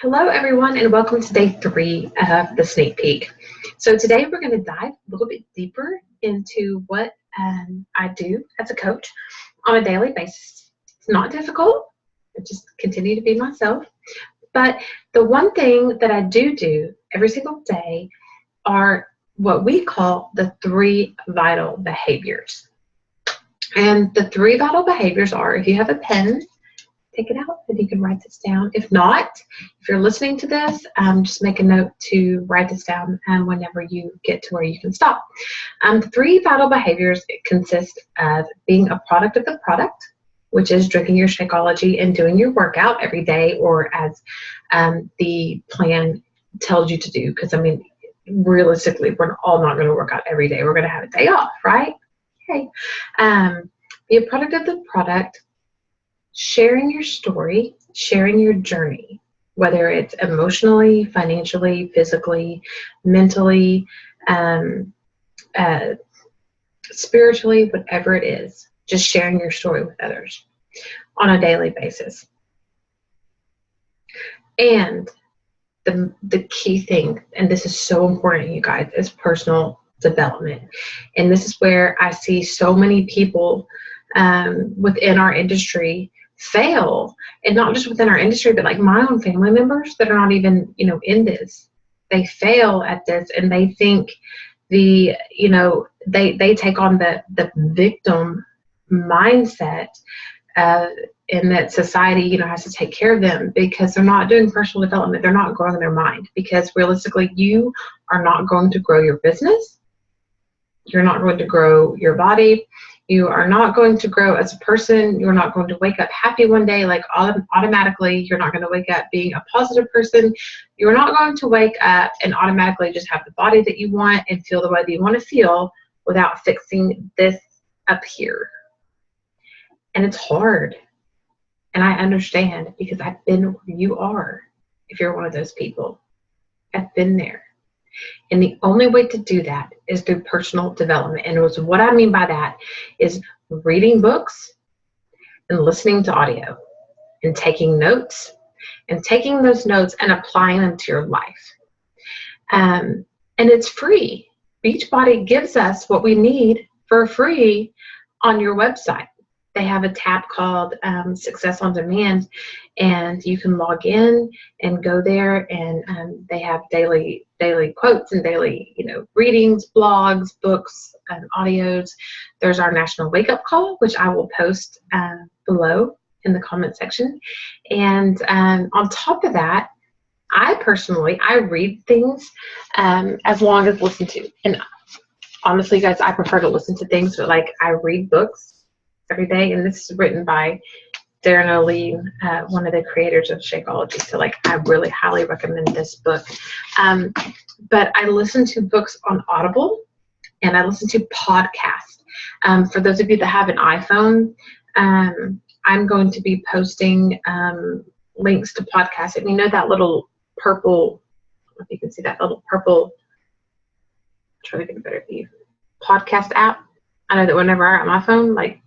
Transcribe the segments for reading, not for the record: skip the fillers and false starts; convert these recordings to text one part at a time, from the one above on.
Hello, everyone, and welcome to day 3 of the sneak peek. So today we're going to dive a little bit deeper into what I do as a coach on a daily basis. It's not difficult. I just continue to be myself. But the one thing that I do every single day are what we call the 3 vital behaviors. And the 3 vital behaviors are, if you have a pen, take it out and you can write this down. If not, if you're listening to this, just make a note to write this down whenever you get to where you can stop. The 3 vital behaviors consist of being a product of the product, which is drinking your Shakeology and doing your workout every day or as the plan tells you to do. Because, I mean, realistically, we're all not going to work out every day. We're going to have a day off, right? Okay. Be a product of the product. Sharing your story, sharing your journey, whether it's emotionally, financially, physically, mentally, spiritually, whatever it is, just sharing your story with others on a daily basis. And the key thing, and this is so important, you guys, is personal development. And this is where I see so many people within our industry fail, and not just within our industry, but like my own family members that are not even, in this. They fail at this, and they think they take on the victim mindset, and that society, has to take care of them because they're not doing personal development. They're not growing their mind, because realistically, you are not going to grow your business. You're not going to grow your body. You are not going to grow as a person. You're not going to wake up happy one day, like automatically. You're not going to wake up being a positive person. You're not going to wake up and automatically just have the body that you want and feel the way that you want to feel without fixing this up here. And it's hard. And I understand, because I've been where you are. If you're one of those people, I've been there. And the only way to do that is through personal development. And what I mean by that is reading books and listening to audio and taking notes and taking those notes and applying them to your life. And it's free. Beachbody gives us what we need for free on your website. They have a tab called Success on Demand, and you can log in and go there, and they have daily quotes and daily, readings, blogs, books, audios. There's our National Wake Up Call, which I will post below in the comment section. And on top of that, I read things as long as listen to. And honestly, guys, I prefer to listen to things, but like I read books every day, and this is written by Darren O'Leen, one of the creators of Shakeology. So like, I really highly recommend this book. But I listen to books on Audible, and I listen to podcasts. For those of you that have an iPhone, I'm going to be posting links to podcasts. And you know that little purple, I don't know if you can see that little purple, I'm trying to get a better view, podcast app. I know that whenever I have my phone, like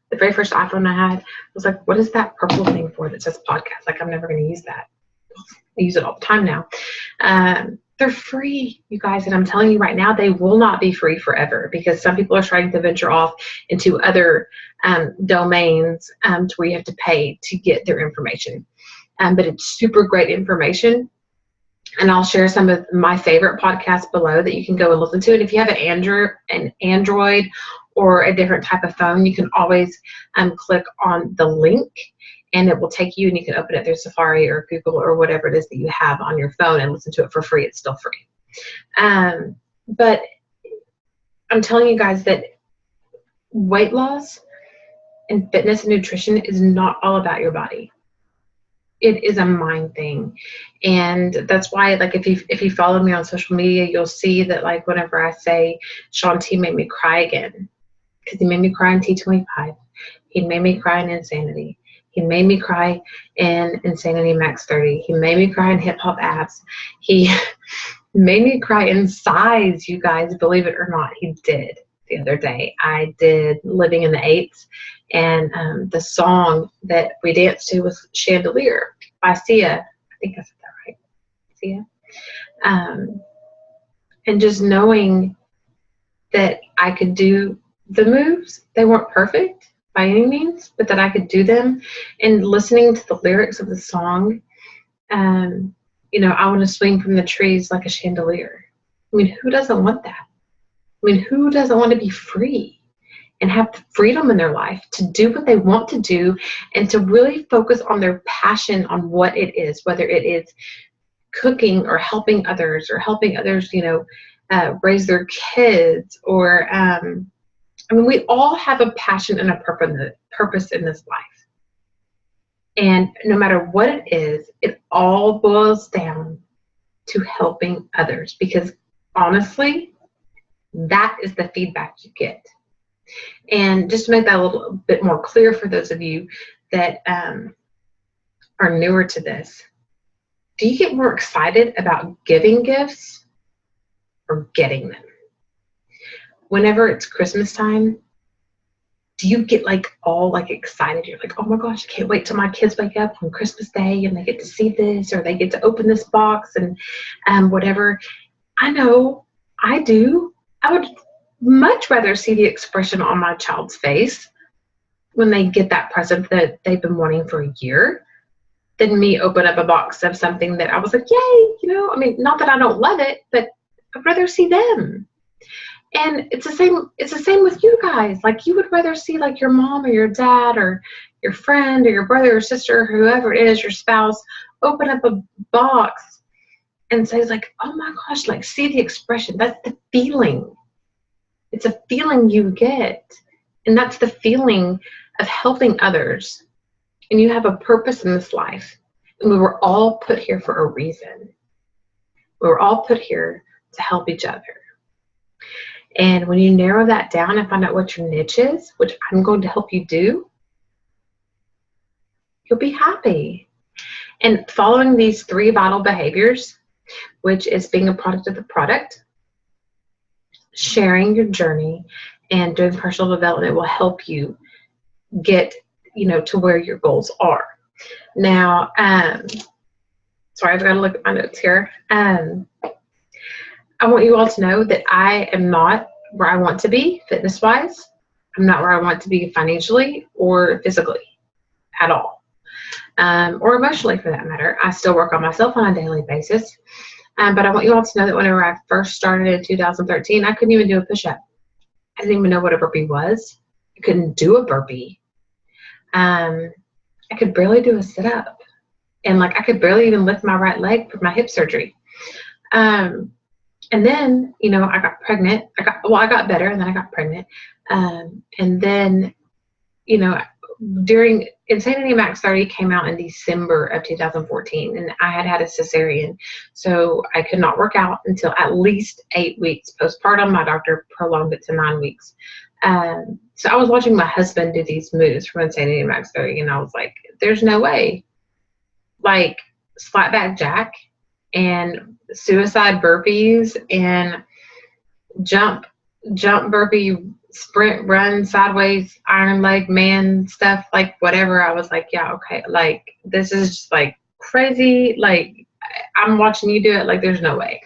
the very first iPhone I had, I was like, what is that purple thing for that says podcast? Like, I'm never going to use that. I use it all the time now. They're free, you guys, and I'm telling you right now, they will not be free forever, because some people are trying to venture off into other domains to where you have to pay to get their information. But it's super great information. And I'll share some of my favorite podcasts below that you can go and listen to. And if you have an Android or a different type of phone, you can always click on the link, and it will take you, and you can open it through Safari or Google or whatever it is that you have on your phone and listen to it for free. It's still free. But I'm telling you guys that weight loss and fitness and nutrition is not all about your body. It is a mind thing. And that's why, like, if you follow me on social media, you'll see that, like, whenever I say Shaun T made me cry again, because he made me cry in T25. He made me cry in Insanity. He made me cry in Insanity Max 30. He made me cry in Hip Hop Abs. He made me cry in Size, you guys, believe it or not. He did. The other day I did Living in the Eights, and the song that we danced to was Chandelier by Sia. I think I said that See ya. Um, and just knowing that I could do the moves. They weren't perfect by any means, but that I could do them. And listening to the lyrics of the song, I want to swing from the trees like a chandelier. I mean, who doesn't want that? I mean, who doesn't want to be free and have the freedom in their life to do what they want to do and to really focus on their passion on what it is, whether it is cooking or helping others raise their kids or we all have a passion and a purpose in this life. And no matter what it is, it all boils down to helping others, because honestly, that is the feedback you get. And just to make that a little bit more clear for those of you that are newer to this, do you get more excited about giving gifts or getting them? Whenever it's Christmas time, do you get all excited? You're like, oh my gosh, I can't wait till my kids wake up on Christmas Day and they get to see this, or they get to open this box and whatever. I know I do. I would much rather see the expression on my child's face when they get that present that they've been wanting for a year than me open up a box of something that I was like, yay, not that I don't love it, but I'd rather see them. And it's the same with you guys. Like, you would rather see your mom or your dad or your friend or your brother or sister, or whoever it is, your spouse, open up a box and say oh my gosh, see the expression. That's the feeling. It's a feeling you get. And that's the feeling of helping others. And you have a purpose in this life. And we were all put here for a reason. We were all put here to help each other. And when you narrow that down and find out what your niche is, which I'm going to help you do, you'll be happy. And following these 3 vital behaviors, which is being a product of the product, sharing your journey, and doing personal development will help you get, to where your goals are. Now, sorry, I've got to look at my notes here. I want you all to know that I am not where I want to be fitness-wise. I'm not where I want to be financially or physically at all, or emotionally for that matter. I still work on myself on a daily basis, but I want you all to know that whenever I first started in 2013, I couldn't even do a push-up. I didn't even know what a burpee was. I couldn't do a burpee. I could barely do a sit-up, and I could barely even lift my right leg for my hip surgery. And then, I got pregnant. I got better, and then I got pregnant. And then, during Insanity Max 30 came out in December of 2014, and I had a cesarean, so I could not work out until at least 8 weeks postpartum. My doctor prolonged it to 9 weeks. So I was watching my husband do these moves from Insanity Max 30, and I was like, there's no way. Flat back jack and suicide burpees and jump burpee, sprint, run, sideways, iron leg, man stuff, whatever. I was like, yeah, okay. This is just crazy. I'm watching you do it. There's no way.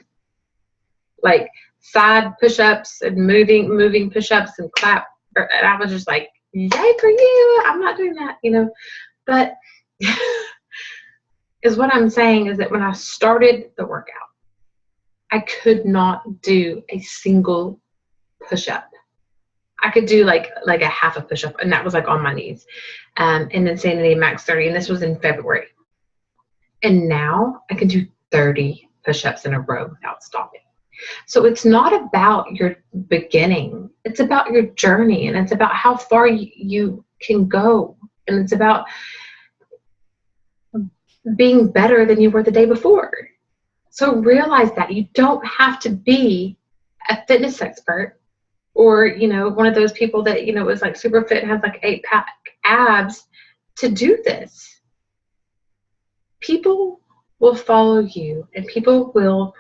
Side push-ups and moving push-ups and clap. And I was just like, yay for you. I'm not doing that, but is what I'm saying is that when I started the workout, I could not do a single push-up. I could do a half a push-up, and that was on my knees. In Insanity Max 30, and this was in February. And now I can do 30 push-ups in a row without stopping. So it's not about your beginning. It's about your journey, and it's about how far you can go. And it's about being better than you were the day before. So realize that you don't have to be a fitness expert or, one of those people that, is super fit and has 8-pack abs to do this. People will follow you, and people will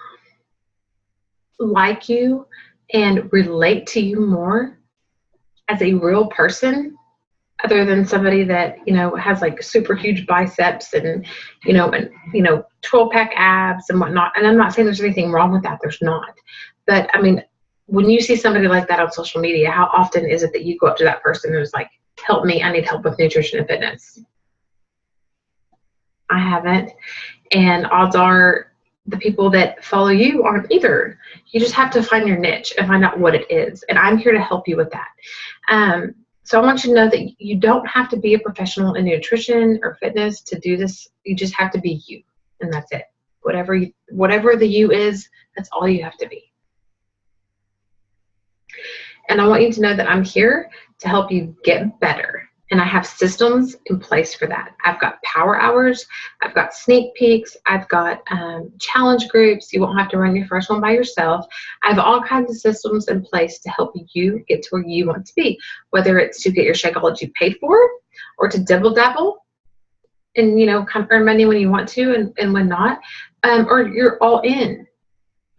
like you and relate to you more as a real person other than somebody that, has like super huge biceps and, 12-pack abs and whatnot. And I'm not saying there's anything wrong with that. There's not. But I mean, when you see somebody like that on social media, how often is it that you go up to that person who's like, help me, I need help with nutrition and fitness? I haven't. And odds are the people that follow you aren't either. You just have to find your niche and find out what it is. And I'm here to help you with that. So I want you to know that you don't have to be a professional in nutrition or fitness to do this. You just have to be you, and that's it. Whatever the you is, that's all you have to be. And I want you to know that I'm here to help you get better. And I have systems in place for that. I've got power hours. I've got sneak peeks. I've got challenge groups. You won't have to run your first one by yourself. I have all kinds of systems in place to help you get to where you want to be, whether it's to get your Shakeology paid for or to dibble dabble and, kind of earn money when you want to and when not, or you're all in.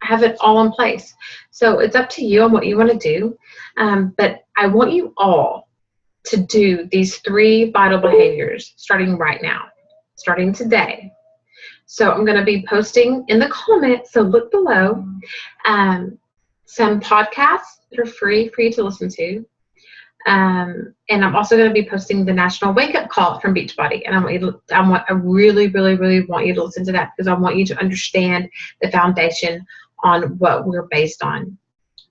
I have it all in place. So it's up to you on what you want to do. But I want you all to do these 3 vital behaviors starting right now, starting today. So I'm going to be posting in the comments, so look below, some podcasts that are free for you to listen to. And I'm also going to be posting the National Wake Up Call from Beachbody. And I really, really, really want you to listen to that because I want you to understand the foundation on what we're based on.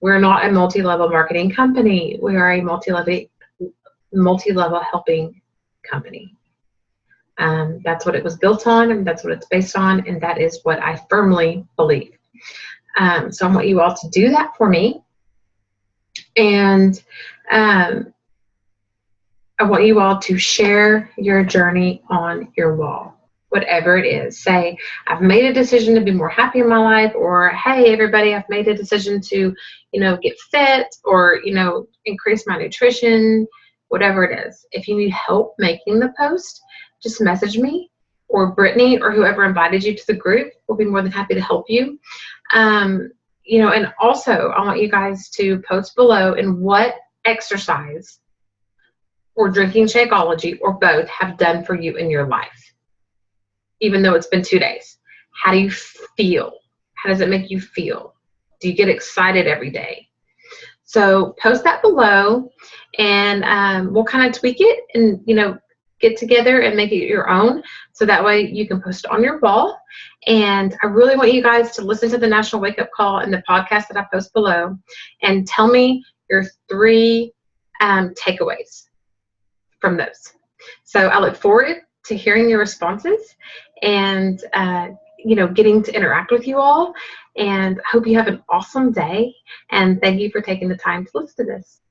We're not a multi-level marketing company. We are a multi-level helping company. That's what it was built on, and that's what it's based on, and that is what I firmly believe. So I want you all to do that for me, and I want you all to share your journey on your wall, whatever it is. Say, I've made a decision to be more happy in my life, or hey, everybody, I've made a decision to, get fit, or, increase my nutrition, whatever it is. If you need help making the post, just message me, or Brittany, or whoever invited you to the group. We'll be more than happy to help you. And also I want you guys to post below in what exercise or drinking Shakeology or both have done for you in your life, even though it's been 2 days. How do you feel? How does it make you feel? Do you get excited every day? So post that below, and we'll kind of tweak it and, get together and make it your own. So that way you can post it on your wall. And I really want you guys to listen to the National Wake Up Call and the podcast that I post below and tell me your 3 takeaways from those. So I look forward to hearing your responses and, getting to interact with you all. And I hope you have an awesome day. And thank you for taking the time to listen to this.